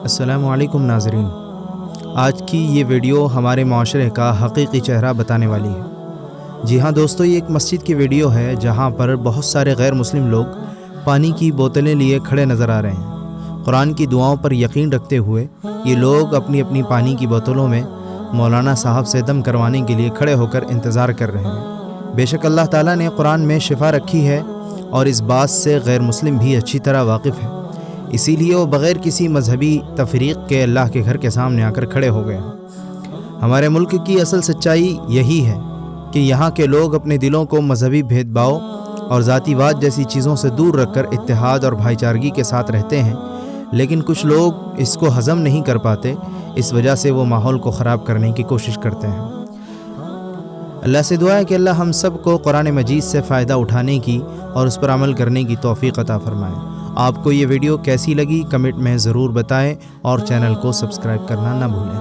السلام علیکم ناظرین، آج کی یہ ویڈیو ہمارے معاشرے کا حقیقی چہرہ بتانے والی ہے۔ جی ہاں دوستو، یہ ایک مسجد کی ویڈیو ہے جہاں پر بہت سارے غیر مسلم لوگ پانی کی بوتلیں لیے کھڑے نظر آ رہے ہیں۔ قرآن کی دعاؤں پر یقین رکھتے ہوئے یہ لوگ اپنی اپنی پانی کی بوتلوں میں مولانا صاحب سے دم کروانے کے لیے کھڑے ہو کر انتظار کر رہے ہیں۔ بے شک اللہ تعالیٰ نے قرآن میں شفا رکھی ہے اور اس بات سے غیر مسلم بھی اچھی طرح واقف ہے، اسی لیے وہ بغیر کسی مذہبی تفریق کے اللہ کے گھر کے سامنے آ کر کھڑے ہو گئے ہیں۔ ہمارے ملک کی اصل سچائی یہی ہے کہ یہاں کے لوگ اپنے دلوں کو مذہبی بھید بھاؤ اور ذاتی واد جیسی چیزوں سے دور رکھ کر اتحاد اور بھائی چارگی کے ساتھ رہتے ہیں، لیکن کچھ لوگ اس کو ہضم نہیں کر پاتے، اس وجہ سے وہ ماحول کو خراب کرنے کی کوشش کرتے ہیں۔ اللہ سے دعا ہے کہ اللہ ہم سب کو قرآن مجید سے فائدہ اٹھانے کی اور اس پر عمل کرنے کی توفیق عطا فرمائے۔ آپ کو یہ ویڈیو کیسی لگی کمنٹ میں ضرور بتائیں اور چینل کو سبسکرائب کرنا نہ بھولیں۔